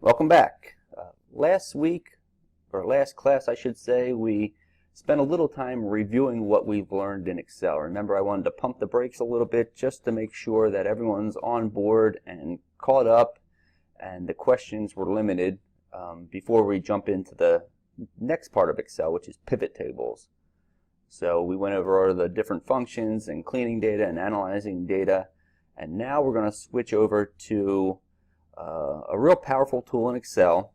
Welcome back. Last week, or last class I should say, we spent a little time reviewing what we've learned in Excel. Remember, I wanted to pump the brakes a little bit just to make sure that everyone's on board and caught up and the questions were limited before we jump into the next part of Excel, which is pivot tables. So we went over all the different functions and cleaning data and analyzing data, and now we're going to switch over to a real powerful tool in Excel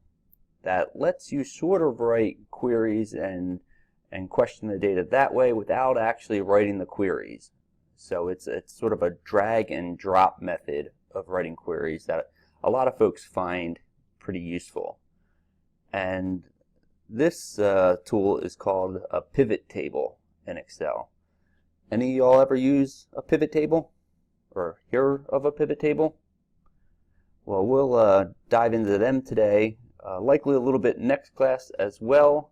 that lets you sort of write queries and question the data that way without actually writing the queries. So it's sort of a drag and drop method of writing queries that a lot of folks find pretty useful. And this tool is called a pivot table in Excel. Any of y'all ever use a pivot table or hear of a pivot table? Well, we'll dive into them today, likely a little bit next class as well,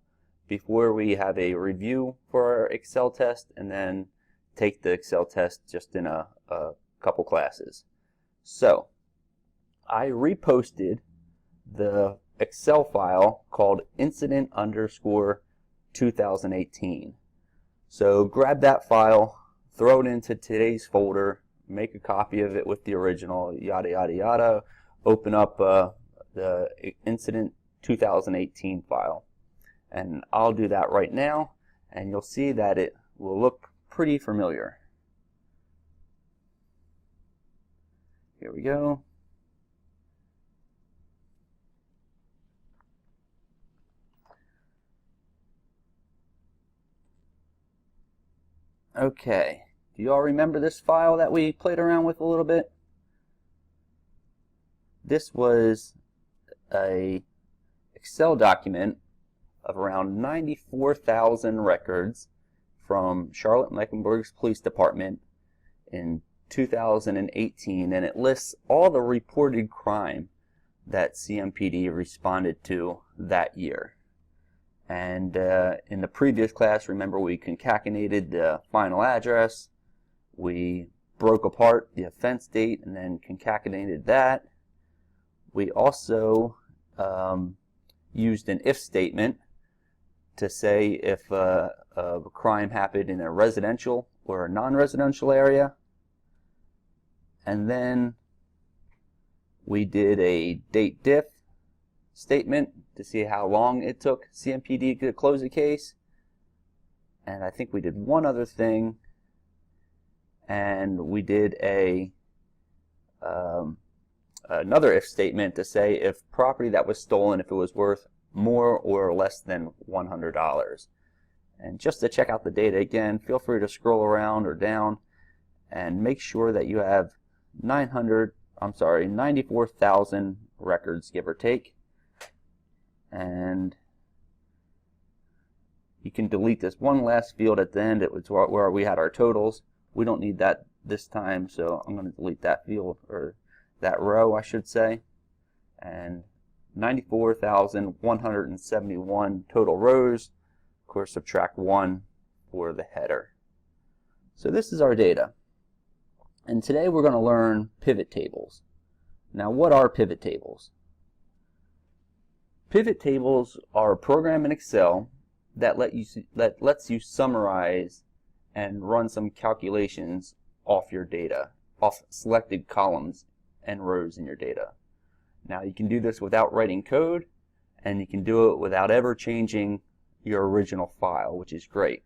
before we have a review for our Excel test and then take the Excel test just in a couple classes. So, I reposted the Excel file called incident_2018. So grab that file, throw it into today's folder, make a copy of it with the original, yada yada yada. Open up the incident 2018 file, and I'll do that right now, and you'll see that it will look pretty familiar. Here we go. Okay, do you all remember this file that we played around with a little bit? This was a Excel document of around 94,000 records from Charlotte-Mecklenburg's Police Department in 2018, and it lists all the reported crime that CMPD responded to that year. And in the previous class, remember, we concatenated the final address, we broke apart the offense date and then concatenated that. We also used an if statement to say if a crime happened in a residential or a non-residential area. And then we did a date diff statement to see how long it took CMPD to close a case. And I think we did one other thing, and we did another if statement to say if property that was stolen, if it was worth more or less than $100. And just to check out the data again, feel free to scroll around or down and make sure that you have 94,000 records, give or take. And you can delete this one last field at the end. It was where we had our totals. We don't need that this time, so I'm going to delete that field, or that row I should say. And 94,171 total rows. Of course, subtract 1 for the header. So this is our data. And today we're going to learn pivot tables. Now, what are pivot tables? Pivot tables are a program in Excel that lets you summarize and run some calculations off your data, off selected columns and rows in your data. Now, you can do this without writing code, and you can do it without ever changing your original file, which is great.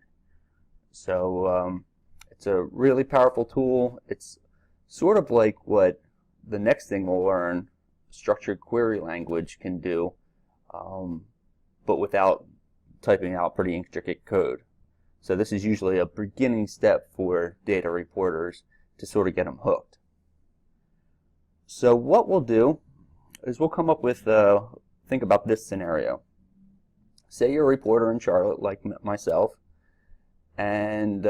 So it's a really powerful tool. It's sort of like what the next thing we'll learn, structured query language, can do, but without typing out pretty intricate code. So this is usually a beginning step for data reporters to sort of get them hooked. So what we'll do is we'll come up with, think about this scenario. Say you're a reporter in Charlotte, like myself, and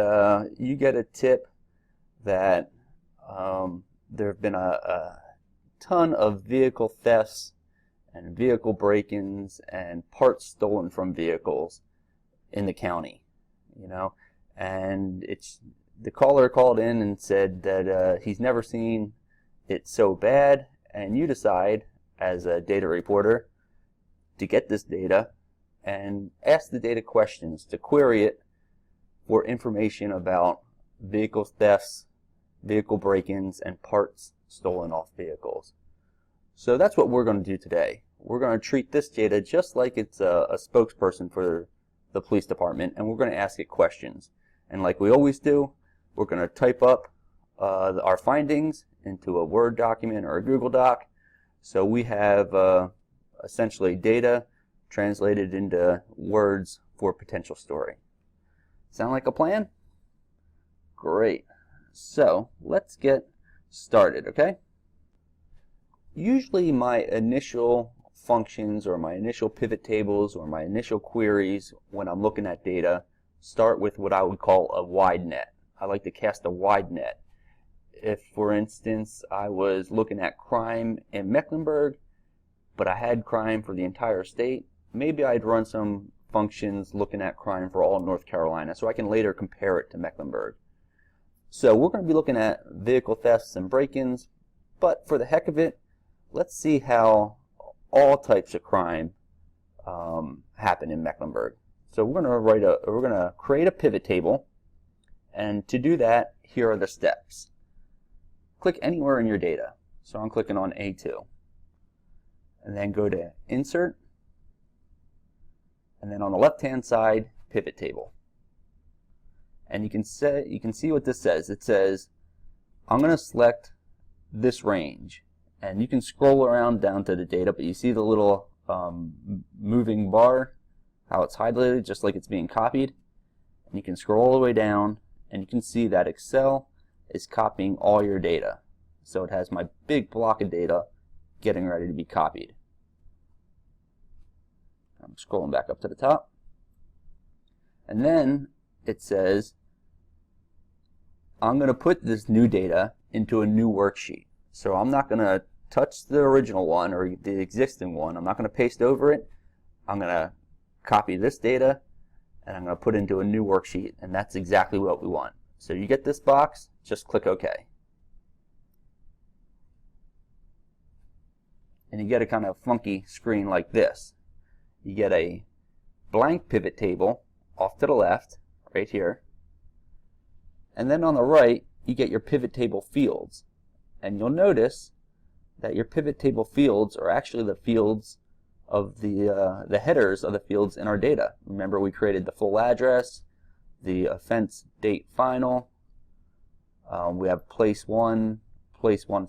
you get a tip that there have been a ton of vehicle thefts and vehicle break-ins and parts stolen from vehicles in the county, you know, and the caller called in and said that he's never seen it so bad, and you decide as a data reporter to get this data and ask the data questions, to query it for information about vehicle thefts, vehicle break-ins, and parts stolen off vehicles. So that's what we're going to do today. We're going to treat this data just like it's a spokesperson for the police department, and we're going to ask it questions. And like we always do, we're going to type up our findings into a Word document or a Google Doc. So we have essentially data translated into words for potential story. Sound like a plan? Great. So let's get started, okay? Usually my initial functions or my initial pivot tables or my initial queries when I'm looking at data start with what I would call a wide net. I like to cast a wide net. If, for instance, I was looking at crime in Mecklenburg, but I had crime for the entire state, maybe I'd run some functions looking at crime for all North Carolina so I can later compare it to Mecklenburg. So we're going to be looking at vehicle thefts and break-ins, but for the heck of it, let's see how all types of crime happen in Mecklenburg. So we're going to create a pivot table, and to do that, here are the steps. Click anywhere in your data. So I'm clicking on A2. And then go to Insert, and then on the left-hand side, Pivot Table. And you can see what this says. It says, I'm going to select this range. And you can scroll around down to the data, but you see the little moving bar, how it's highlighted, just like it's being copied. And you can scroll all the way down, and you can see that Excel is copying all your data. So it has my big block of data getting ready to be copied. I'm scrolling back up to the top. And then it says, I'm going to put this new data into a new worksheet. So I'm not going to touch the original one or the existing one. I'm not going to paste over it. I'm going to copy this data and I'm going to put it into a new worksheet, and that's exactly what we want. So you get this box, just click OK. And you get a kind of funky screen like this. You get a blank pivot table off to the left, right here. And then on the right, you get your pivot table fields. And you'll notice that your pivot table fields are actually the fields of the headers of the fields in our data. Remember, we created the full address, the offense date final. We have place one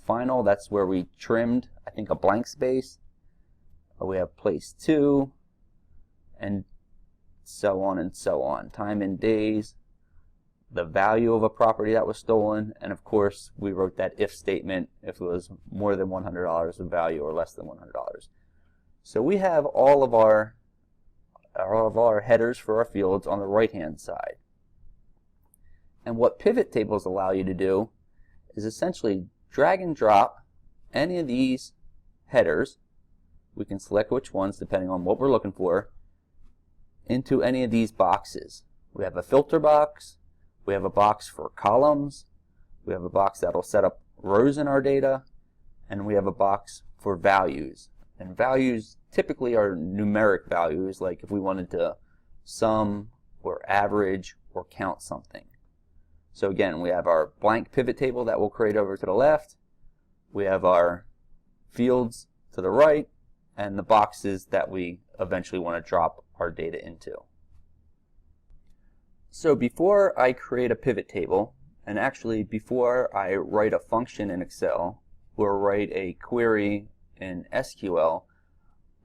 final. That's where we trimmed, I think, a blank space. We have place 2, and so on and so on. Time in days, the value of a property that was stolen, and of course we wrote that if statement if it was more than $100 of value or less than $100. So we have all of our headers for our fields on the right hand side. And what pivot tables allow you to do is essentially drag and drop any of these headers. We can select which ones depending on what we're looking for into any of these boxes. We have a filter box, we have a box for columns, we have a box that will set up rows in our data, and we have a box for values. And values typically are numeric values, like if we wanted to sum or average or count something. So again, we have our blank pivot table that we'll create over to the left, we have our fields to the right, and the boxes that we eventually want to drop our data into. So before I create a pivot table, and actually before I write a function in Excel or write a query in SQL,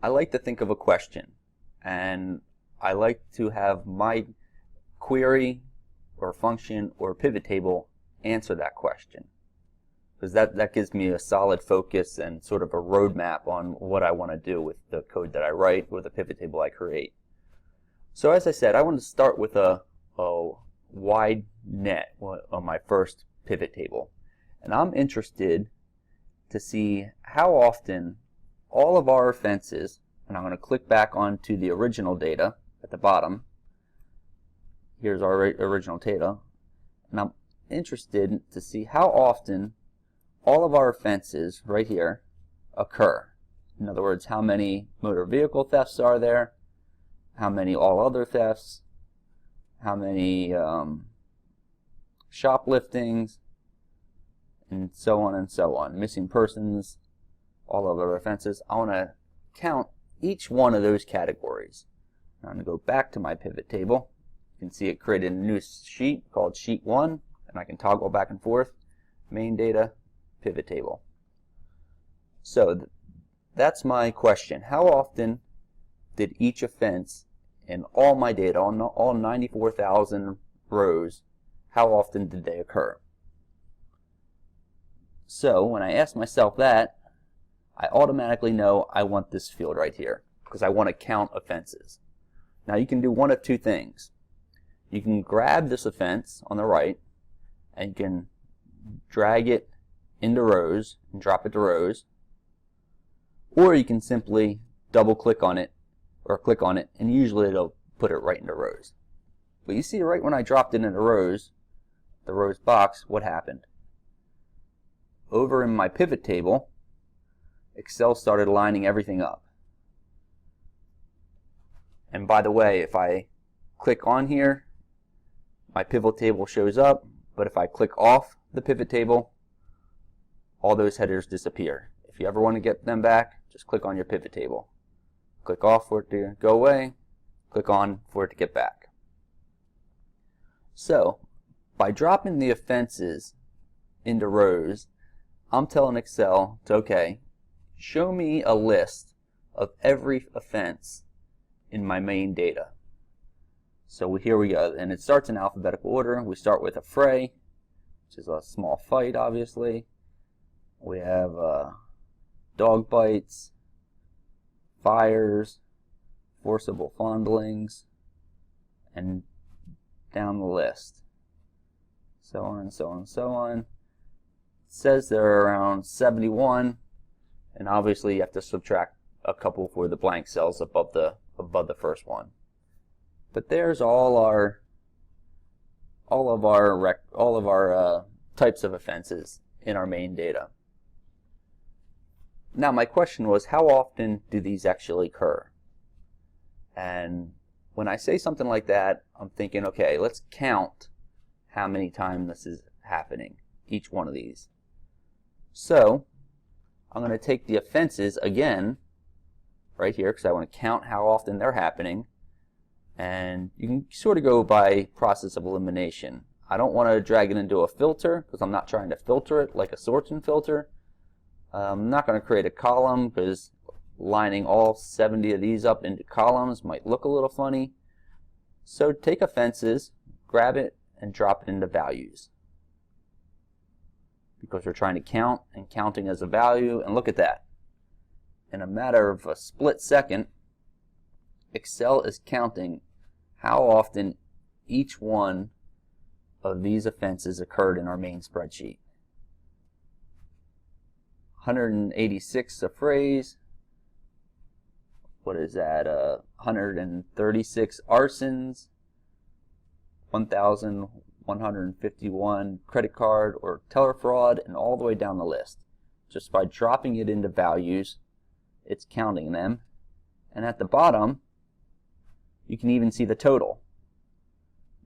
I like to think of a question, and I like to have my query or function or pivot table answer that question, because that gives me a solid focus and sort of a roadmap on what I want to do with the code that I write or the pivot table I create. So as I said, I want to start with a wide net on my first pivot table, and I'm interested to see how often all of our offenses, and I'm going to click back onto the original data at the bottom. Here's our original data, and I'm interested to see how often all of our offenses right here occur. In other words, how many motor vehicle thefts are there, how many all other thefts, how many shopliftings, and so on and so on. Missing persons, all other offenses. I want to count each one of those categories. I'm going to go back to my pivot table. You can see it created a new sheet called Sheet 1, and I can toggle back and forth. Main data, pivot table. So that's my question. How often did each offense in all my data, on all 94,000 rows, how often did they occur? So when I ask myself that, I automatically know I want this field right here because I want to count offenses. Now you can do one of two things. You can grab this offense on the right and you can drag it into rows and drop it to rows, or you can simply double click on it or click on it and usually it'll put it right into rows. But you see right when I dropped it into rows, the rows box, what happened? Over in my pivot table, Excel started lining everything up. And by the way, if I click on here, my pivot table shows up, but if I click off the pivot table, all those headers disappear. If you ever want to get them back, just click on your pivot table. Click off for it to go away, click on for it to get back. So, by dropping the offenses into rows, I'm telling Excel to, okay, show me a list of every offense in my main data. So here we go, and it starts in alphabetical order. We start with a fray, which is a small fight, obviously. We have dog bites, fires, forcible fondlings, and down the list. So on and so on and so on. It says there are around 71, and obviously you have to subtract a couple for the blank cells above the first one. But there's all of our types of offenses in our main data. Now my question was, how often do these actually occur? And when I say something like that, I'm thinking, okay, let's count how many times this is happening, each one of these. So I'm going to take the offenses again, right here, because I want to count how often they're happening. And you can sort of go by process of elimination. I don't want to drag it into a filter because I'm not trying to filter it like a sorting filter. I'm not going to create a column because lining all 70 of these up into columns might look a little funny. So take offenses, grab it, and drop it into values. Because we're trying to count, and counting as a value, and look at that. In a matter of a split second, Excel is counting how often each one of these offenses occurred in our main spreadsheet. 186 affrays. What is that? 136 arsons. 1,151 credit card or teller fraud, and all the way down the list. Just by dropping it into values, it's counting them. And at the bottom, you can even see the total.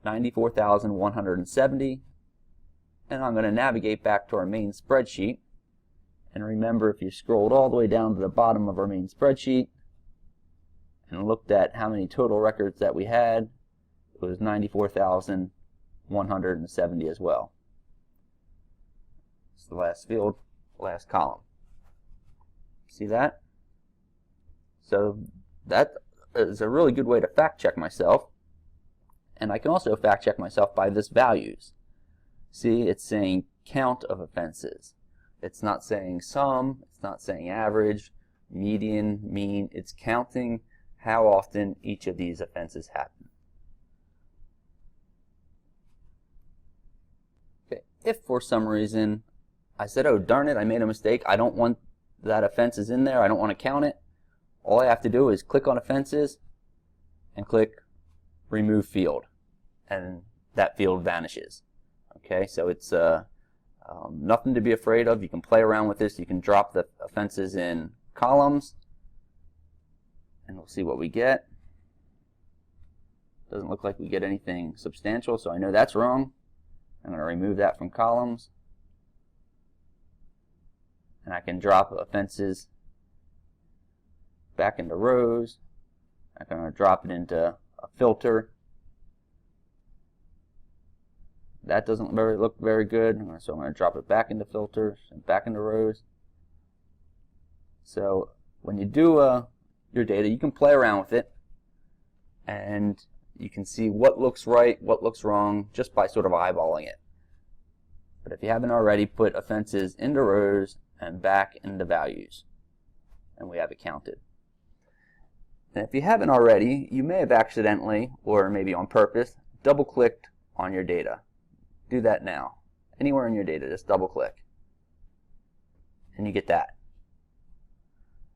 94,170. And I'm going to navigate back to our main spreadsheet. And remember, if you scrolled all the way down to the bottom of our main spreadsheet and looked at how many total records that we had, it was 94,170 as well. It's the last field, last column. See that? So that is a really good way to fact check myself. And I can also fact check myself by this values. See, it's saying count of offenses. It's not saying sum, it's not saying average, median, mean. It's counting how often each of these offenses happen. Okay. If for some reason I said, oh darn it, I made a mistake, I don't want that offenses in there, I don't want to count it, all I have to do is click on offenses and click remove field, and that field vanishes. Okay, so it's nothing to be afraid of. You can play around with this. You can drop the offenses in columns, and we'll see what we get. Doesn't look like we get anything substantial, so I know that's wrong. I'm going to remove that from columns. And I can drop offenses back into rows. I'm going to drop it into a filter. That doesn't look very good, so I'm going to drop it back into filters and back into rows. So when you do your data, you can play around with it, and you can see what looks right, what looks wrong, just by sort of eyeballing it. But if you haven't already, put offenses into rows and back into values, and we have it counted. And if you haven't already, you may have accidentally, or maybe on purpose, double-clicked on your data. Do that now. Anywhere in your data, just double-click, and you get that.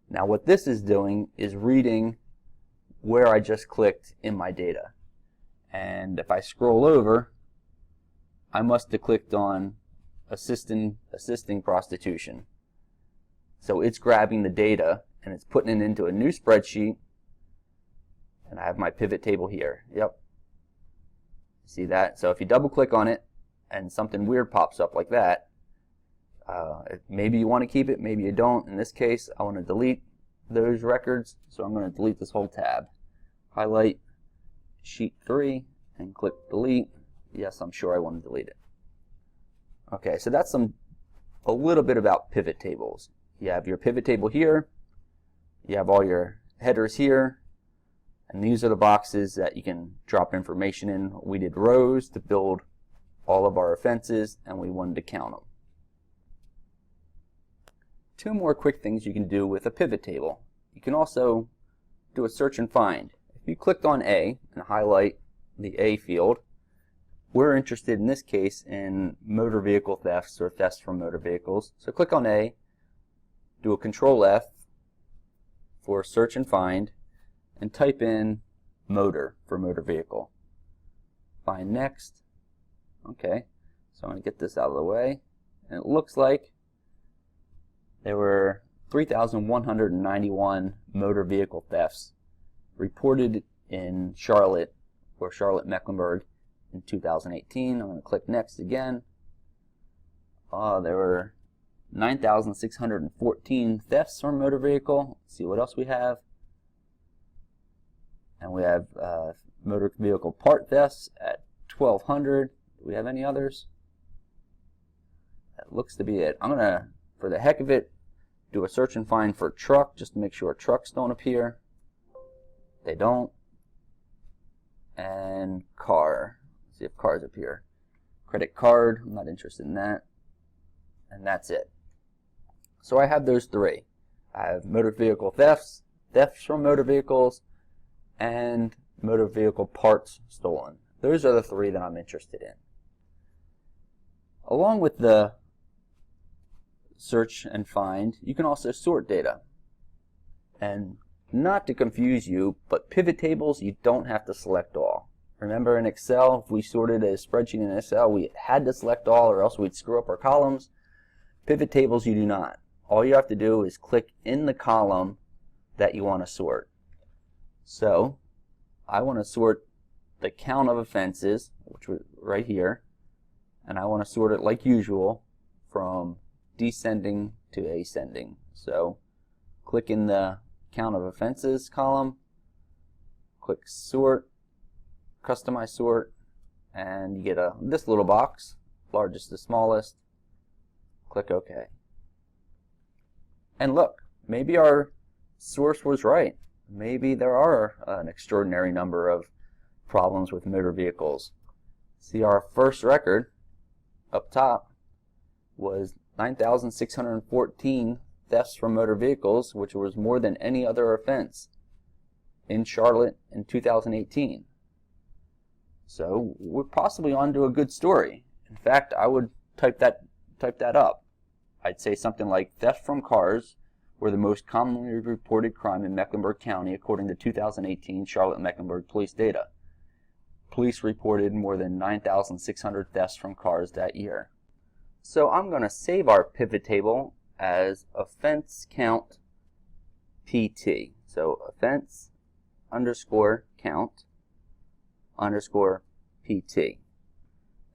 Now what this is doing is reading where I just clicked in my data. And if I scroll over, I must have clicked on assisting prostitution. So it's grabbing the data and it's putting it into a new spreadsheet, and I have my pivot table here. Yep. See that? So if you double click on it and something weird pops up like that, maybe you want to keep it, maybe you don't. In this case, I want to delete those records, so I'm going to delete this whole tab. Highlight sheet 3 and click delete. Yes, I'm sure I want to delete it. Okay, so that's a little bit about pivot tables. You have your pivot table here, you have all your headers here, and these are the boxes that you can drop information in. We did rows to build all of our offenses, and we wanted to count them. Two more quick things you can do with a pivot table. You can also do a search and find. If you clicked on A and highlight the A field, we're interested in this case in motor vehicle thefts or thefts from motor vehicles. So click on A, do a Control F for search and find, and type in motor for motor vehicle. Find next. Okay, so I'm going to get this out of the way. And it looks like there were 3,191 motor vehicle thefts reported in Charlotte or Charlotte-Mecklenburg in 2018. I'm going to click next again. There were 9,614 thefts from motor vehicle. Let's see what else we have. And we have motor vehicle part thefts at 1,200. Do we have any others? That looks to be it. I'm going to, for the heck of it, do a search and find for truck, just to make sure trucks don't appear. They don't. And car. Let's see if cars appear. Credit card, I'm not interested in that. And that's it. So I have those three. I have motor vehicle thefts, thefts from motor vehicles, and motor vehicle parts stolen. Those are the three that I'm interested in. Along with the search and find, you can also sort data. And not to confuse you, but pivot tables, you don't have to select all. Remember in Excel, if we sorted a spreadsheet in Excel, we had to select all or else we'd screw up our columns. Pivot tables, you do not. All you have to do is click in the column that you want to sort. So I want to sort the count of offenses, which was right here, and I want to sort it like usual from descending to ascending. So click in the count of offenses column, click sort, customize sort, and you get this little box, largest to smallest. Click OK. And look, maybe our source was right. Maybe there are an extraordinary number of problems with motor vehicles. See, our first record up top was 9,614 thefts from motor vehicles, which was more than any other offense in Charlotte in 2018. So we're possibly onto a good story. In fact, I would type that up. I'd say something like theft from cars were the most commonly reported crime in Mecklenburg County according to 2018 Charlotte-Mecklenburg police data. Police reported more than 9,600 thefts from cars that year. So I'm going to save our pivot table as offense count PT. So offense underscore count underscore PT.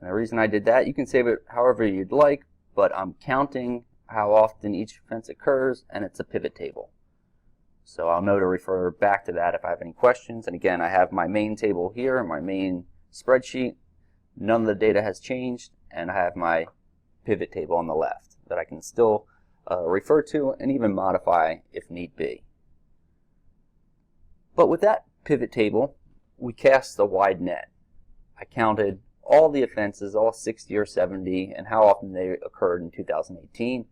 And the reason I did that, you can save it however you'd like, but I'm counting how often each offense occurs, and it's a pivot table. So I'll know to refer back to that if I have any questions. And again, I have my main table here, my main spreadsheet. None of the data has changed, and I have my pivot table on the left that I can still refer to and even modify if need be. But with that pivot table, we cast a wide net. I counted all the offenses, all 60 or 70, and how often they occurred in 2018.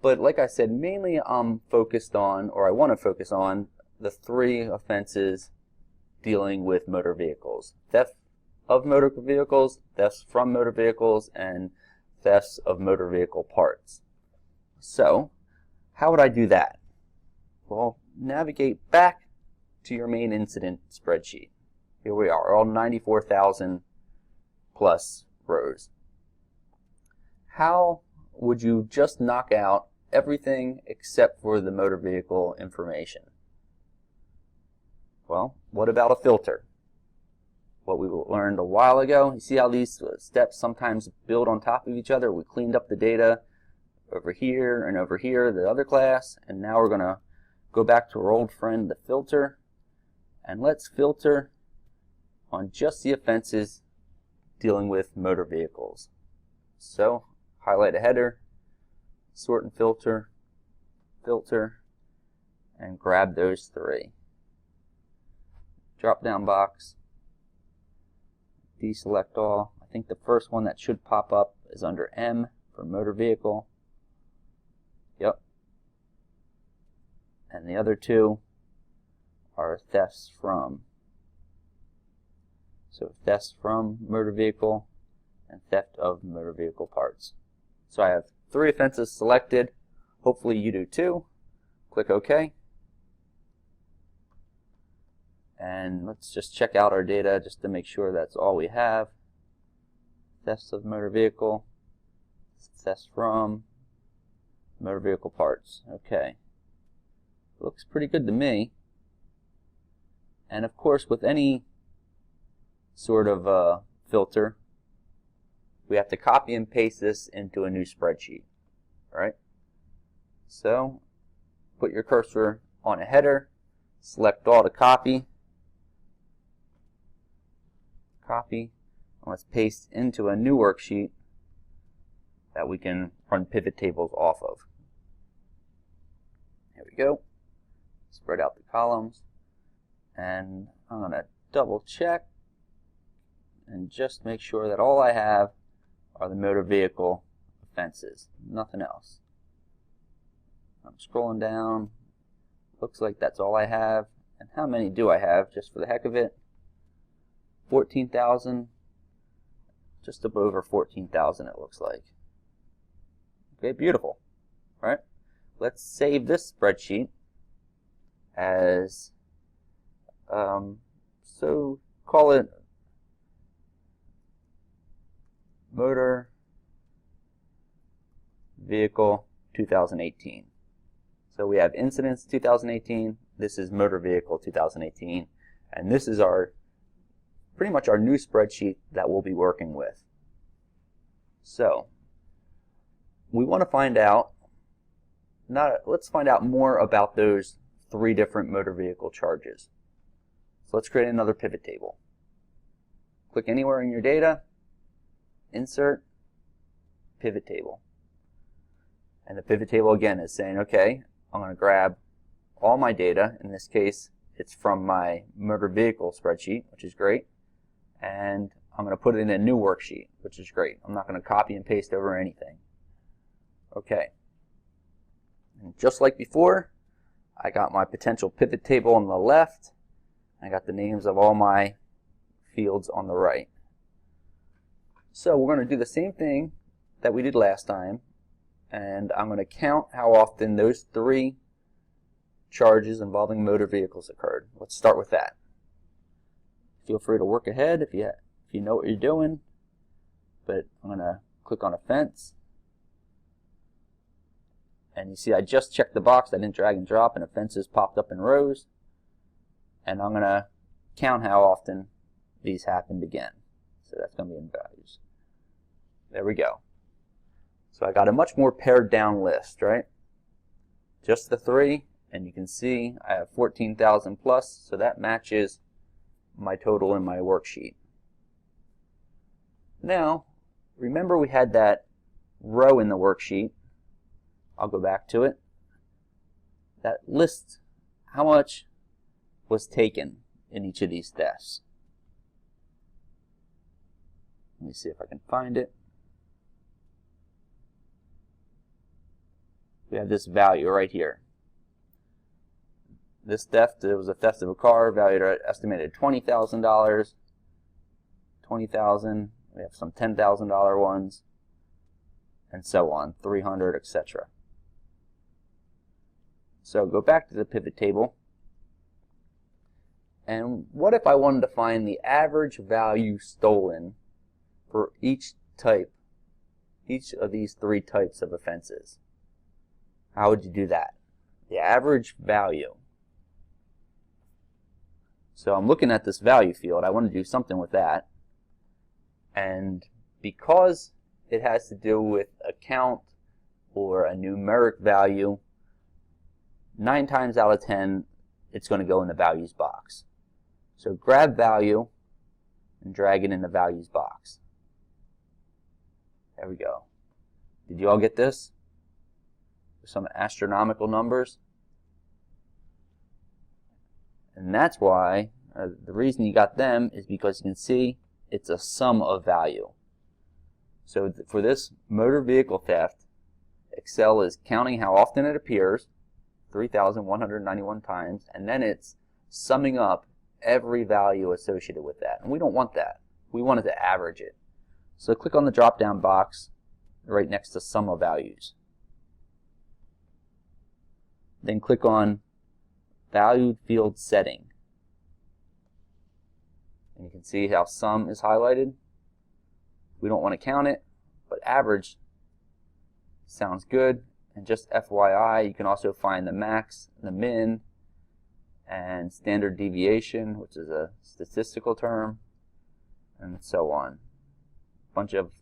But like I said, mainly I'm focused on, or I want to focus on, the 3 offenses dealing with motor vehicles. Theft of motor vehicles, thefts from motor vehicles, and thefts of motor vehicle parts. So, how would I do that? Well, navigate back to your main incident spreadsheet. Here we are, all 94,000 plus rows. How would you just knock out everything except for the motor vehicle information? Well, what about a filter? What we learned a while ago. You see how these steps sometimes build on top of each other? We cleaned up the data over here and over here, the other class, and now we're going to go back to our old friend, the filter, and let's filter on just the offenses dealing with motor vehicles. So, highlight a header, sort and filter, filter, and grab those 3. Drop down box, deselect all. I think the first one that should pop up is under M for motor vehicle. Yep. And the other 2 are thefts from. So thefts from motor vehicle and theft of motor vehicle parts. So I have 3 offenses selected. Hopefully you do too. Click OK. And let's just check out our data just to make sure that's all we have. Thefts of motor vehicle, thefts from motor vehicle parts. Okay. Looks pretty good to me. And of course, with any sort of filter, we have to copy and paste this into a new spreadsheet. Right? So, put your cursor on a header, select all to copy, and let's paste into a new worksheet that we can run pivot tables off of. Here we go. Spread out the columns, and I'm going to double check and just make sure that all I have are the motor vehicle offenses, nothing else. I'm scrolling down. Looks like that's all I have. And how many do I have, just for the heck of it? 14,000. Just up over 14,000 it looks like. Okay, beautiful. All right. Let's save this spreadsheet as, so call it motor vehicle 2018. So we have incidents 2018, this is motor vehicle 2018, and this is our pretty much our new spreadsheet that we'll be working with. So we want to find out, let's find out more about those 3 different motor vehicle charges. So let's create another pivot table. Click anywhere in your data, insert, pivot table. And the pivot table again is saying, okay, I'm going to grab all my data. In this case, it's from my motor vehicle spreadsheet, which is great. And I'm going to put it in a new worksheet, which is great. I'm not going to copy and paste over anything. Okay. And just like before, I got my potential pivot table on the left. I got the names of all my fields on the right. So we're going to do the same thing that we did last time. And I'm going to count how often those 3 charges involving motor vehicles occurred. Let's start with that. Feel free to work ahead if you know what you're doing. But I'm going to click on offense. And you see I just checked the box, I didn't drag and drop, and offenses popped up in rows. And I'm going to count how often these happened again. So that's going to be in values. There we go. So I got a much more pared down list, right? Just the 3, and you can see I have 14,000 plus, so that matches my total in my worksheet. Now, remember we had that row in the worksheet. I'll go back to it. That lists how much was taken in each of these thefts. Let me see if I can find it. We have this value right here. This theft, it was a theft of a car valued at estimated $20,000. $20,000. We have some $10,000 ones, and so on, 300, etc. So go back to the pivot table. And what if I wanted to find the average value stolen for each of these 3 types of offenses? How would you do that? The average value. So I'm looking at this value field. I want to do something with that. And because it has to do with a count or a numeric value, 9 times out of 10, it's going to go in the values box. So grab value and drag it in the values box. There we go. Did you all get this? Some astronomical numbers. And that's why, the reason you got them is because you can see it's a sum of value. So for this motor vehicle theft, Excel is counting how often it appears, 3,191 times, and then it's summing up every value associated with that. And we don't want that. We wanted to average it. So click on the drop-down box right next to sum of values. Then click on valued field setting. And you can see how sum is highlighted. We don't want to count it, but average sounds good. And just FYI, you can also find the max, the min, and standard deviation, which is a statistical term, and so on. Bunch of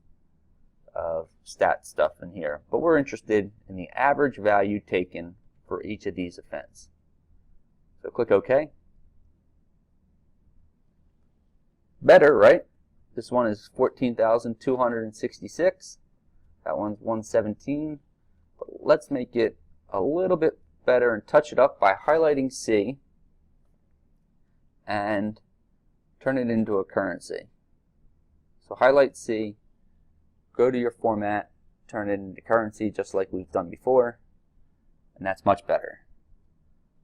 stat stuff in here. But we're interested in the average value taken for each of these offenses. So click OK. Better, right? This one is 14,266. That one's 117. But let's make it a little bit better and touch it up by highlighting C and turn it into a currency. So highlight C, go to your format, turn it into currency just like we've done before, and that's much better.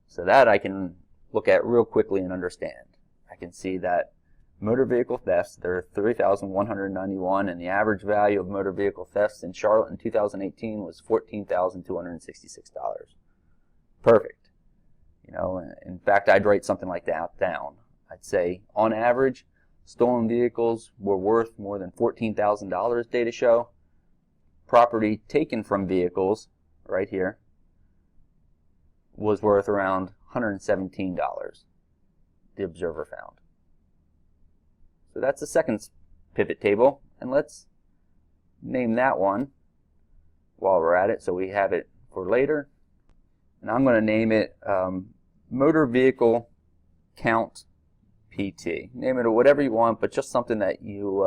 So that I can look at real quickly and understand. I can see that motor vehicle thefts, there are 3,191, and the average value of motor vehicle thefts in Charlotte in 2018 was $14,266. Perfect. You know, in fact, I'd write something like that down. I'd say, on average, stolen vehicles were worth more than $14,000, data show. Property taken from vehicles, right here, was worth around $117, the observer found. So that's the second pivot table, and let's name that one while we're at it so we have it for later. And I'm going to name it Motor Vehicle Count PT. Name it whatever you want, but just something that you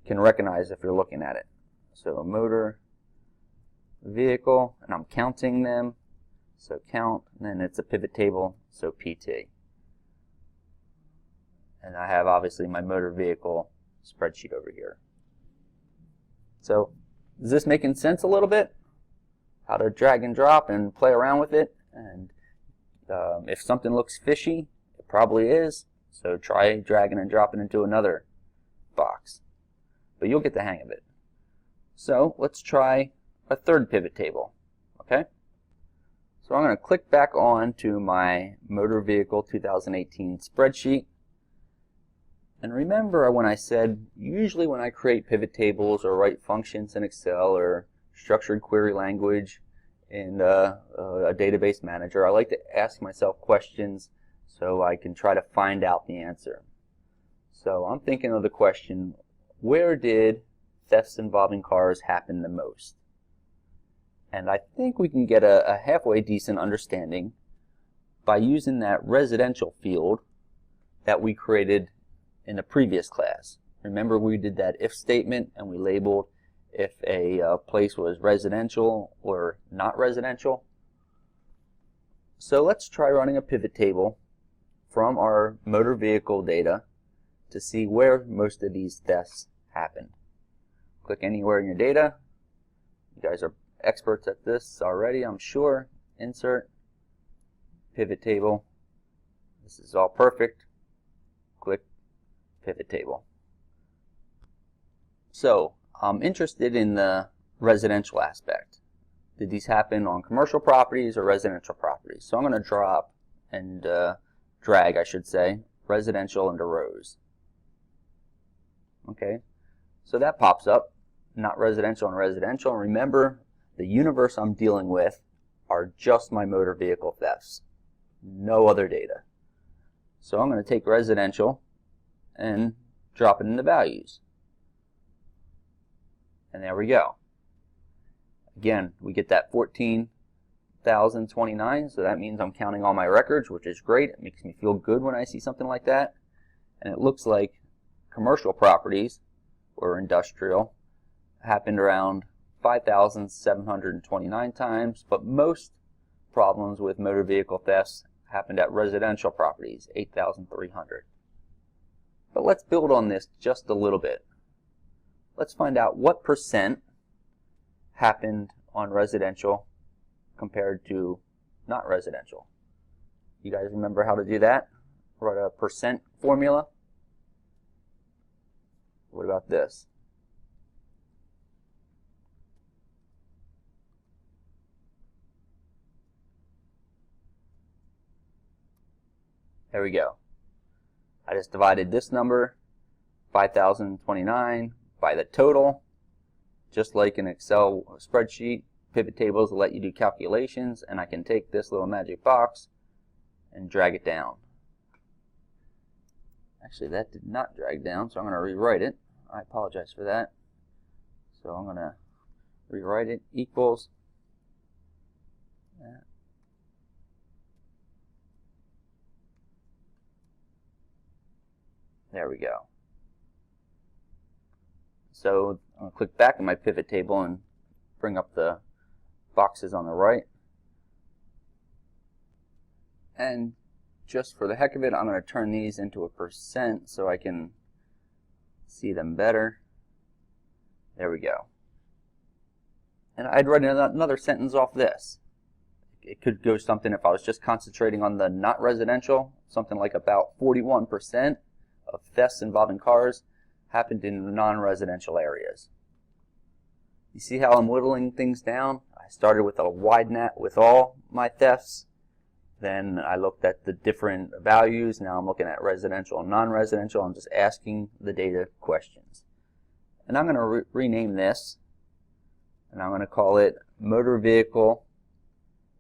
can recognize if you're looking at it. So motor vehicle, and I'm counting them. So count, and then it's a pivot table, so PT. And I have obviously my motor vehicle spreadsheet over here. So is this making sense a little bit? How to drag and drop and play around with it. And if something looks fishy, it probably is. So try dragging and dropping into another box. But you'll get the hang of it. So let's try a third pivot table. Okay? So I'm going to click back on to my Motor Vehicle 2018 spreadsheet. And remember when I said, usually when I create pivot tables or write functions in Excel or structured query language in a database manager, I like to ask myself questions so I can try to find out the answer. So I'm thinking of the question, where did thefts involving cars happen the most? And I think we can get a halfway decent understanding by using that residential field that we created in the previous class. Remember, we did that if statement and we labeled if a place was residential or not residential. So let's try running a pivot table from our motor vehicle data to see where most of these thefts happened. Click anywhere in your data. You guys are experts at this already, I'm sure. Insert, pivot table. This is all perfect. Click pivot table. So I'm interested in the residential aspect. Did these happen on commercial properties or residential properties? So I'm going to drop and drag, I should say, residential into rows. Okay, so that pops up, not residential and residential. And remember, the universe I'm dealing with are just my motor vehicle thefts, no other data. So I'm going to take residential and drop it into values. And there we go. Again, we get that 14,029, so that means I'm counting all my records, which is great. It makes me feel good when I see something like that. And it looks like commercial properties, or industrial, happened around 5,729 times, but most problems with motor vehicle thefts happened at residential properties, 8,300. But let's build on this just a little bit. Let's find out what percent happened on residential compared to not residential. You guys remember how to do that? Write a percent formula. What about this? There we go. I just divided this number, 5,029, by the total. Just like an Excel spreadsheet, pivot tables will let you do calculations, and I can take this little magic box and drag it down. Actually, that did not drag down, so I'm going to rewrite it. I apologize for that. So I'm going to rewrite it, equals that. There we go. So I'm going to click back in my pivot table and bring up the boxes on the right. And just for the heck of it, I'm going to turn these into a percent so I can see them better. There we go. And I'd write another sentence off this. It could go something, if I was just concentrating on the not residential, something like about 41% of thefts involving cars happened in non-residential areas. You see how I'm whittling things down? I started with a wide net with all my thefts. Then I looked at the different values. Now I'm looking at residential and non-residential. I'm just asking the data questions. And I'm going to rename this. And I'm going to call it motor vehicle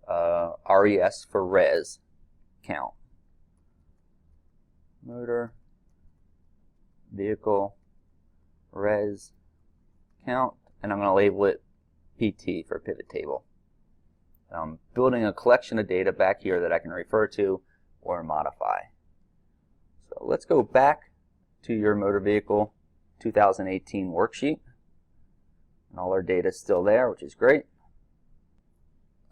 RES for res count. Motor vehicle res count, and I'm going to label it PT for pivot table. I'm building a collection of data back here that I can refer to or modify. So let's go back to your motor vehicle 2018 worksheet, and all our data is still there, which is great.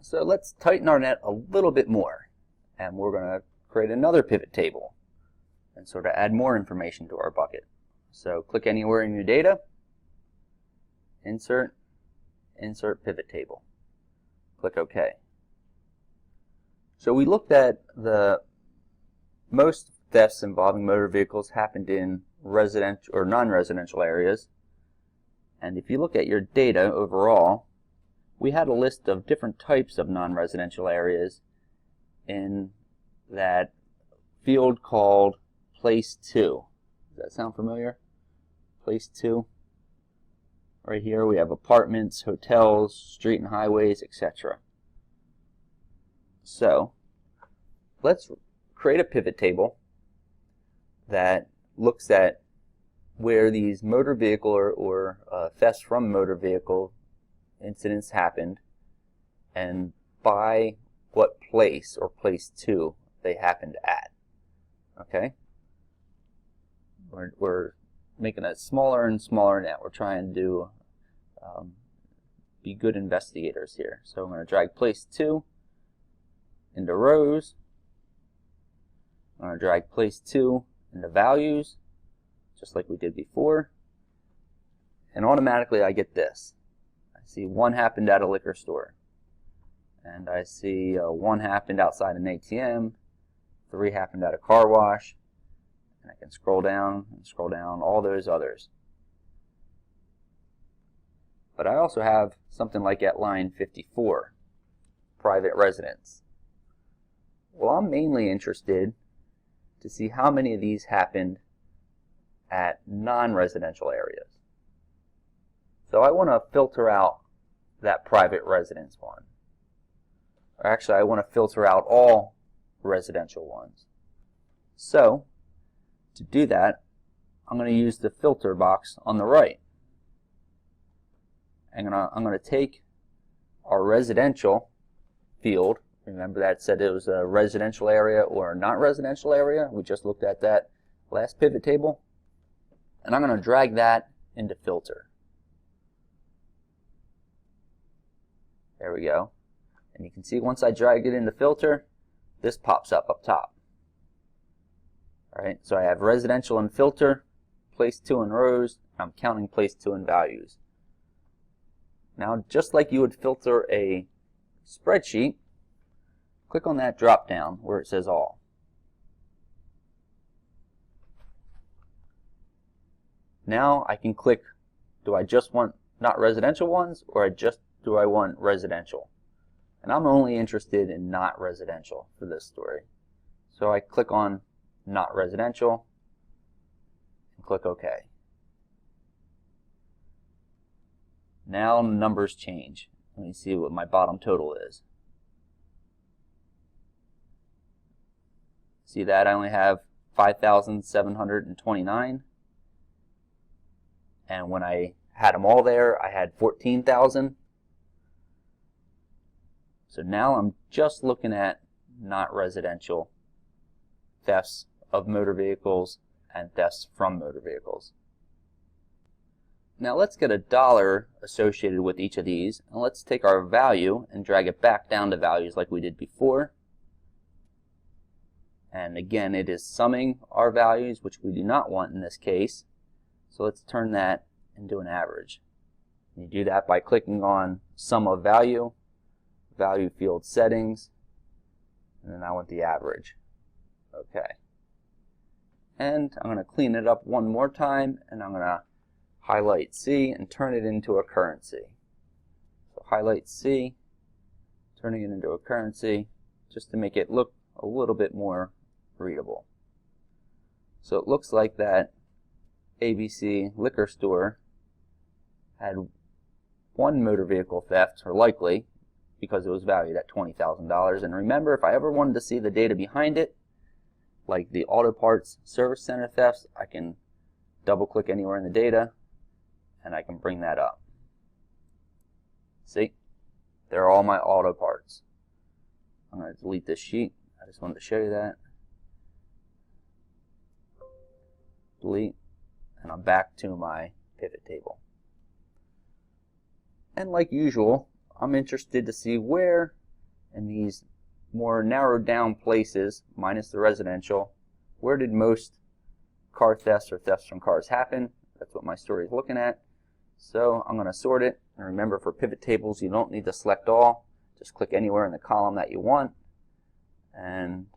So let's tighten our net a little bit more, and we're going to create another pivot table and sort of add more information to our bucket. So click anywhere in your data, insert, insert pivot table. Click OK. So we looked at the most thefts involving motor vehicles happened in residential or non-residential areas. And if you look at your data overall, we had a list of different types of non-residential areas in that field called Place 2. Does that sound familiar? Place 2. Right here we have apartments, hotels, street and highways, etc. So let's create a pivot table that looks at where these motor vehicle or thefts from motor vehicle incidents happened and by what place or place to they happened at. Okay? We're making it smaller and smaller now. We're trying to be good investigators here. So I'm going to drag place 2 into rows. I'm going to drag place 2 into values, just like we did before. And automatically I get this. I see 1 happened at a liquor store. And I see 1 happened outside an ATM. 3 happened at a car wash. And I can scroll down and scroll down all those others. But I also have something like at line 54, private residence. Well, I'm mainly interested to see how many of these happened at non-residential areas. So I want to filter out that private residence one. Or actually, I want to filter out all residential ones. So to do that, I'm going to use the filter box on the right. I'm going to take our residential field. Remember that said it was a residential area or a not residential area. We just looked at that last pivot table. And I'm going to drag that into filter. There we go. And you can see once I drag it into filter, this pops up top. All right, so I have residential in filter, place 2 in rows. I'm counting place 2 in values. Now, just like you would filter a spreadsheet, click on that drop down where it says all. Now I can click, do I just want not residential ones or do I want residential? And I'm only interested in not residential for this story. So I click on not residential and click OK. Now numbers change. Let me see what my bottom total is. See that? I only have 5,729. And when I had them all there, I had 14,000. So now I'm just looking at not residential thefts of motor vehicles and thefts from motor vehicles. Now let's get a dollar associated with each of these, and let's take our value and drag it back down to values like we did before. And again, it is summing our values, which we do not want in this case. So let's turn that into an average. You do that by clicking on sum of value, value field settings, and then I want the average. Okay. And I'm going to clean it up one more time, and I'm going to highlight C and turn it into a currency. So highlight C, turning it into a currency, just to make it look a little bit more readable. So it looks like that ABC liquor store had 1 motor vehicle theft, or likely, because it was valued at $20,000. And remember, if I ever wanted to see the data behind it, like the auto parts service center thefts, I can double click anywhere in the data and I can bring that up. See? There are all my auto parts. I'm going to delete this sheet. I just wanted to show you that. Delete. And I'm back to my pivot table. And like usual, I'm interested to see where in these more narrowed down places, minus the residential, where did most car thefts or thefts from cars happen. That's what my story is looking at. So I'm going to sort it. And remember, for pivot tables, you don't need to select all. Just click anywhere in the column that you want. And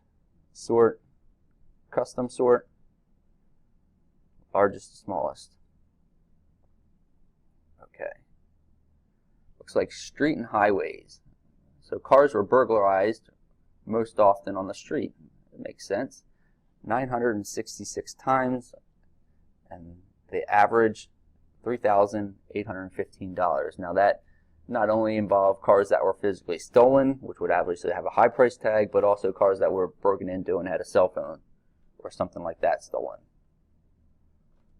sort, custom sort, largest to smallest. Okay. Looks like street and highways. So cars were burglarized most often on the street. It makes sense. 966 times, and they average $3,815. Now that not only involve cars that were physically stolen, which would obviously have a high price tag, but also cars that were broken into and had a cell phone or something like that stolen.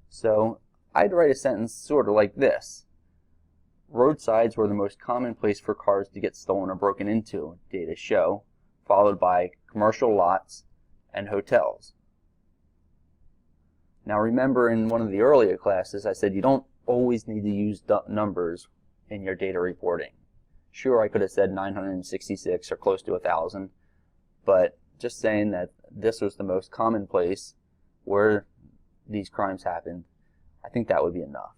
So I'd write a sentence sort of like this. Roadsides were the most common place for cars to get stolen or broken into, data show, followed by commercial lots and hotels. Now remember, in one of the earlier classes I said you don't always need to use numbers in your data reporting. Sure, I could have said 966 or close to 1,000, but just saying that this was the most common place where these crimes happened, I think that would be enough.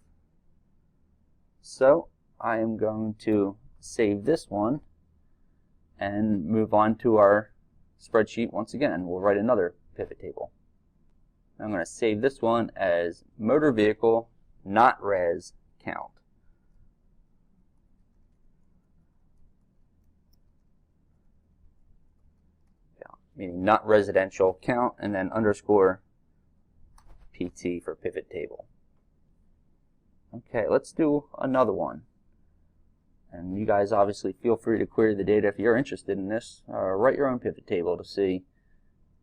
So I am going to save this one and move on to our spreadsheet once again. We'll write another pivot table. I'm going to save this one as motor vehicle not res count. Meaning not residential count, and then underscore PT for pivot table. Okay, let's do another one. And you guys obviously feel free to query the data if you're interested in this. Write your own pivot table to see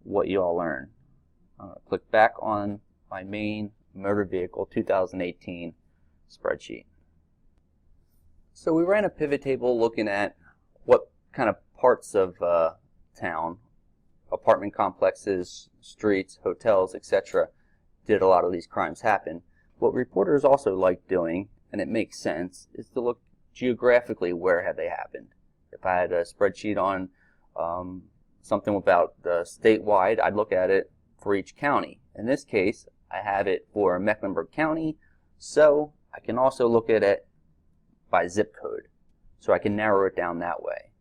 what you all learn. I'm going to click back on my main motor vehicle 2018 spreadsheet. So we ran a pivot table looking at what kind of parts of town, apartment complexes, streets, hotels, etc. did a lot of these crimes happen. What reporters also like doing, and it makes sense, is to look geographically where have they happened. If I had a spreadsheet on something about the statewide, I'd look at it for each county. In this case, I have it for Mecklenburg County, so I can also look at it by zip code, so I can narrow it down that way.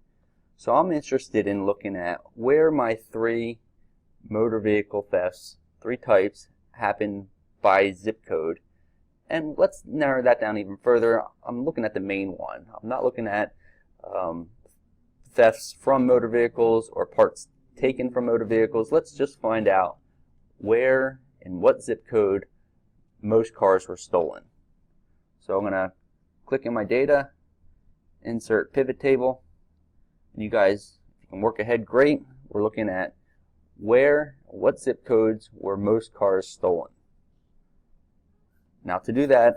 So I'm interested in looking at where my 3 motor vehicle thefts, 3 types, happen by zip code. And let's narrow that down even further. I'm looking at the main one. I'm not looking at thefts from motor vehicles or parts taken from motor vehicles. Let's just find out where and what zip code most cars were stolen. So I'm going to click in my data, insert pivot table. You guys, if you can work ahead, great. We're looking at what zip codes were most cars stolen. Now to do that,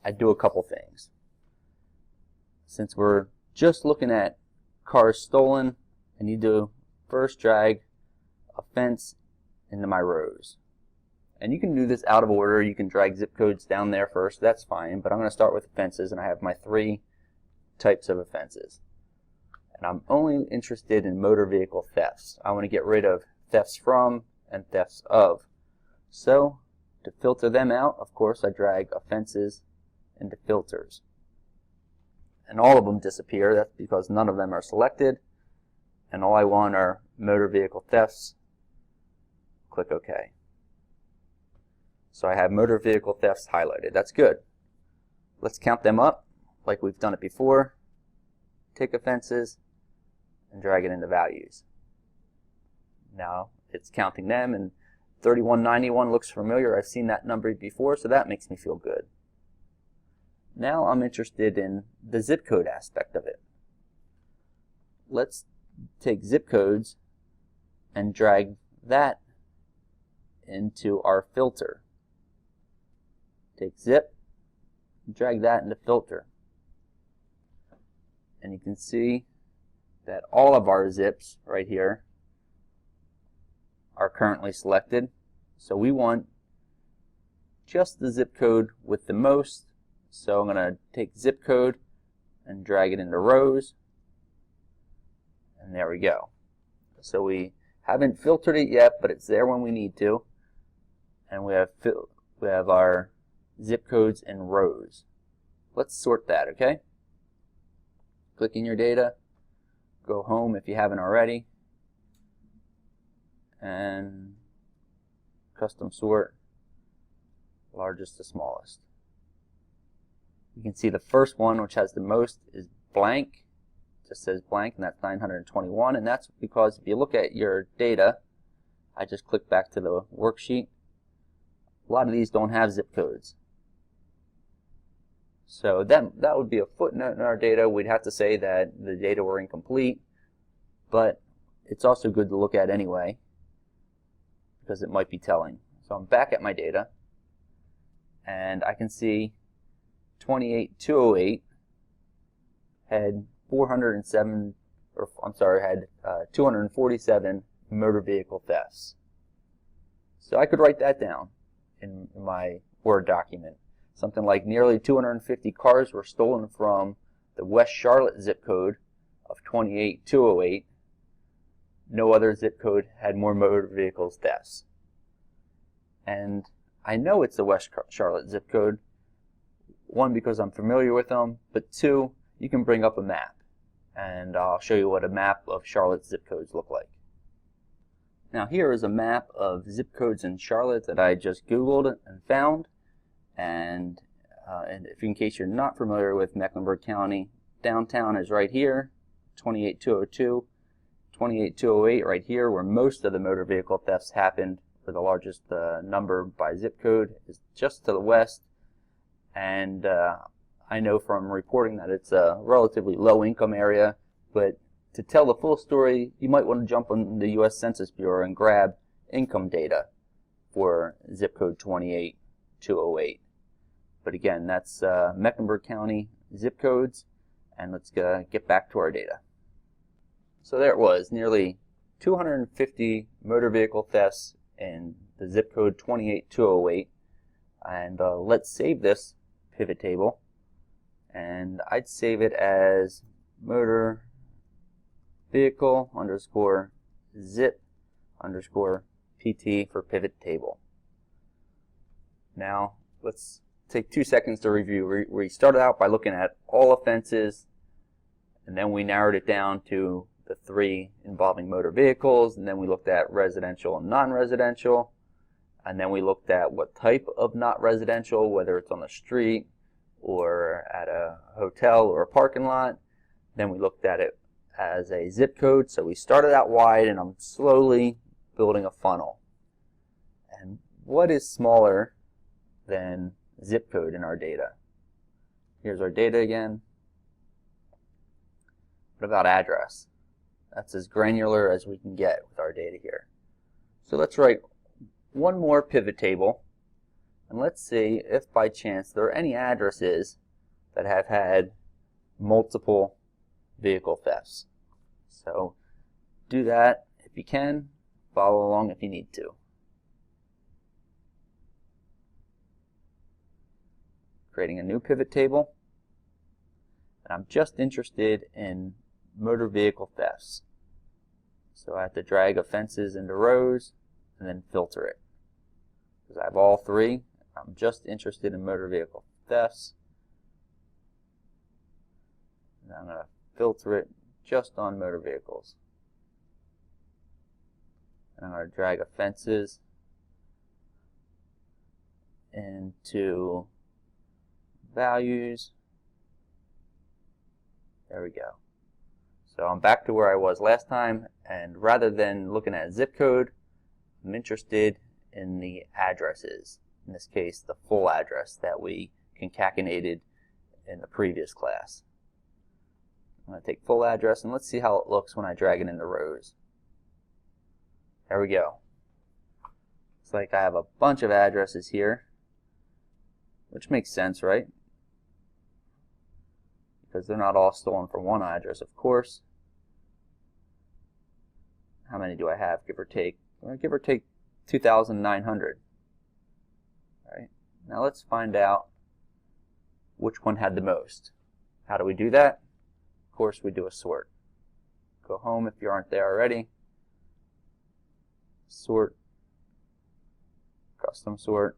I do a couple things. Since we're just looking at cars stolen, I need to first drag a fence into my rows. And you can do this out of order. You can drag zip codes down there first, that's fine, but I'm going to start with offenses, and I have my 3 types of offenses. And I'm only interested in motor vehicle thefts. I want to get rid of thefts from and thefts of. So to filter them out, of course, I drag offenses into filters. And all of them disappear. That's because none of them are selected. And all I want are motor vehicle thefts. Click OK. So I have motor vehicle thefts highlighted. That's good. Let's count them up like we've done it before. Take offenses and drag it into values. Now it's counting them, and 3191 looks familiar. I've seen that number before, so that makes me feel good. Now I'm interested in the zip code aspect of it. Let's take zip codes and drag that into our filter. Take zip, drag that into filter. And you can see that all of our zips right here are currently selected. So we want just the zip code with the most. So I'm going to take zip code and drag it into rows. And there we go. So we haven't filtered it yet, but it's there when we need to. And we have our zip codes in rows. Let's sort that, okay? Click in your data, go home if you haven't already, and custom sort, largest to smallest. You can see the first one, which has the most, is blank. It just says blank, and that's 921, and that's because if you look at your data, I just click back to the worksheet, a lot of these don't have zip codes. So that would be a footnote in our data. We'd have to say that the data were incomplete, but it's also good to look at anyway because it might be telling. So I'm back at my data, and I can see 28208 had 247 motor vehicle thefts. So I could write that down in my Word document. Something like nearly 250 cars were stolen from the West Charlotte zip code of 28208. No other zip code had more motor vehicles thefts. And I know it's the West Charlotte zip code, one, because I'm familiar with them, but two, you can bring up a map, and I'll show you what a map of Charlotte's zip codes look like. Now here is a map of zip codes in Charlotte that I just Googled and found, and if in case you're not familiar with Mecklenburg County, downtown is right here, 28202, 28208 right here, where most of the motor vehicle thefts happened, where the largest number by zip code is just to the west, and I know from reporting that it's a relatively low income area, but to tell the full story, you might want to jump on the U.S. Census Bureau and grab income data for zip code 28208. But again, that's Mecklenburg County zip codes, and let's get back to our data. So there it was, nearly 250 motor vehicle thefts in the zip code 28208, and let's save this pivot table, and I'd save it as motor vehicle underscore zip underscore PT for pivot table. Now let's take 2 seconds to review. We started out by looking at all offenses, and then we narrowed it down to the 3 involving motor vehicles, and then we looked at residential and non-residential, and then we looked at what type of not residential, whether it's on the street or at a hotel or a parking lot. Then we looked at it as a zip code. So we started out wide, and I'm slowly building a funnel. And what is smaller than zip code in our data? Here's our data again. What about address? That's as granular as we can get with our data here. So let's write one more pivot table, and let's see if by chance there are any addresses that have had multiple vehicle thefts. So do that if you can, follow along if you need to. Creating a new pivot table, and I'm just interested in motor vehicle thefts. So I have to drag offenses into rows and then filter it. Because I have all 3, I'm just interested in motor vehicle thefts. And I'm going to filter it just on motor vehicles. And I'm going to drag offenses into values. There we go. So I'm back to where I was last time, and rather than looking at zip code, I'm interested in the addresses. In this case, the full address that we concatenated in the previous class. I'm going to take full address, and let's see how it looks when I drag it into rows. There we go. Looks like I have a bunch of addresses here, which makes sense, right? Because they're not all stolen from one address, of course. How many do I have, give or take? Well, give or take 2,900. Right. Now let's find out which one had the most. How do we do that? Of course, we do a sort. Go home if you aren't there already. Sort. Custom sort.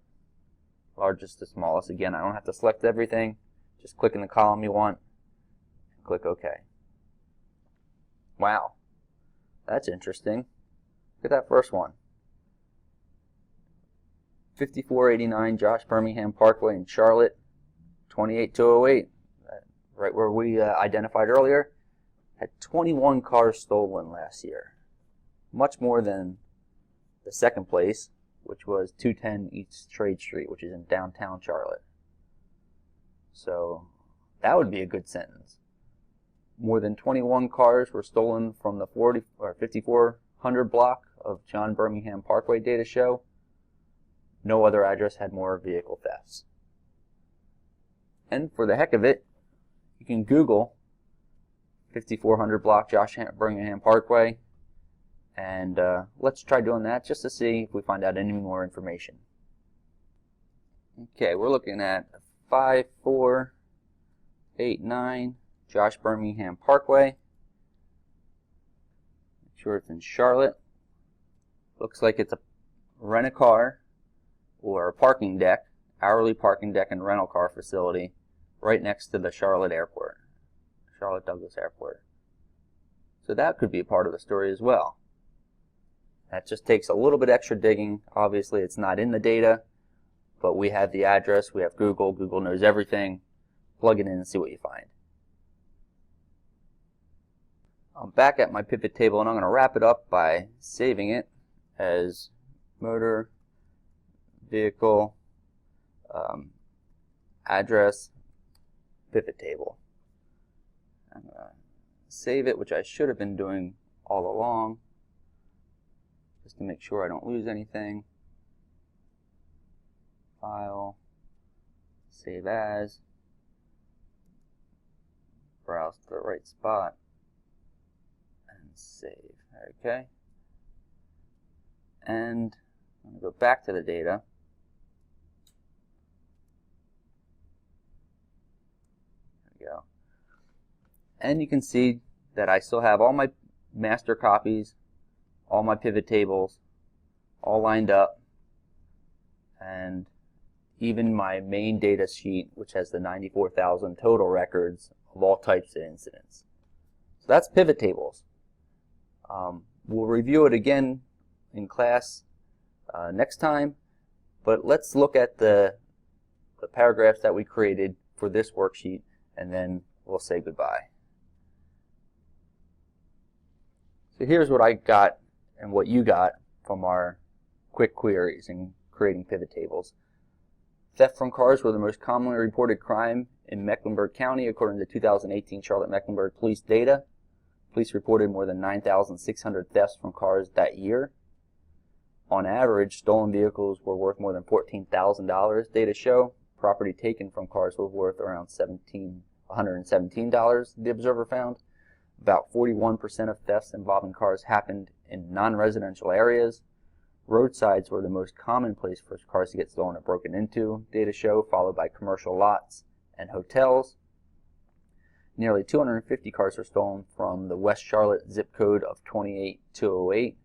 Largest to smallest. Again, I don't have to select everything. Just click in the column you want. Click OK. Wow, that's interesting. Look at that first one. 5489 Josh Birmingham Parkway in Charlotte, 28208, right where we identified earlier, had 21 cars stolen last year. Much more than the second place, which was 210 East Trade Street, which is in downtown Charlotte. So that would be a good sentence. More than 21 cars were stolen from the 5400 block of John Birmingham Parkway data show. No other address had more vehicle thefts. And for the heck of it, you can Google 5400 block Josh Birmingham Parkway, and let's try doing that just to see if we find out any more information. Okay, we're looking at 5489 Josh Birmingham Parkway. Make sure it's in Charlotte. Looks like it's a rent-a-car or a parking deck, hourly parking deck and rental car facility right next to the Charlotte Airport, Charlotte Douglas Airport. So that could be a part of the story as well. That just takes a little bit extra digging. Obviously it's not in the data, but we have the address, we have Google. Google knows everything. Plug it in and see what you find. I'm back at my pivot table, and I'm going to wrap it up by saving it as motor vehicle address pivot table. I'm going to save it, which I should have been doing all along, just to make sure I don't lose anything. File, save as, browse to the right spot, and save. Okay. And I'm going to go back to the data. There we go. And you can see that I still have all my master copies, all my pivot tables, all lined up, and even my main data sheet, which has the 94,000 total records of all types of incidents. So that's pivot tables. We'll review it again in class next time, but let's look at the paragraphs that we created for this worksheet, and then we'll say goodbye. So here's what I got and what you got from our quick queries and creating pivot tables. Theft from cars were the most commonly reported crime in Mecklenburg County according to 2018 Charlotte-Mecklenburg police data. Police reported more than 9,600 thefts from cars that year. On average, stolen vehicles were worth more than $14,000, data show. Property taken from cars was worth around $117, the Observer found. About 41% of thefts involving cars happened in non-residential areas. Roadsides were the most common place for cars to get stolen or broken into, data show, followed by commercial lots and hotels. Nearly 250 cars were stolen from the West Charlotte zip code of 28208.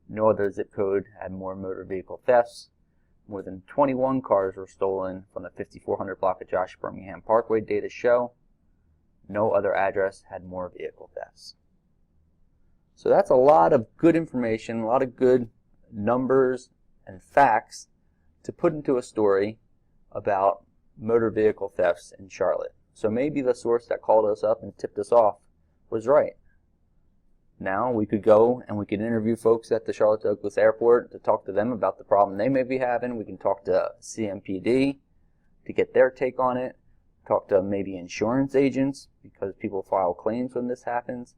No other zip code had more motor vehicle thefts. More than 21 cars were stolen from the 5400 block of Josh Birmingham Parkway, data show. No other address had more vehicle thefts. So that's a lot of good information, a lot of good numbers and facts to put into a story about motor vehicle thefts in Charlotte. So maybe the source that called us up and tipped us off was right. Now we could go and we could interview folks at the Charlotte Douglas Airport to talk to them about the problem they may be having. We can talk to CMPD to get their take on it. Talk to maybe insurance agents because people file claims when this happens.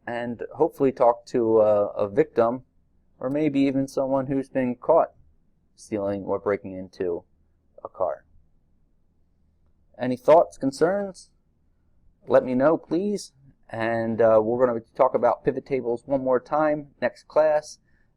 And hopefully talk to a victim, or maybe even someone who's been caught stealing or breaking into a car. Any thoughts, concerns? Let me know, please. And we're going to talk about pivot tables one more time next class.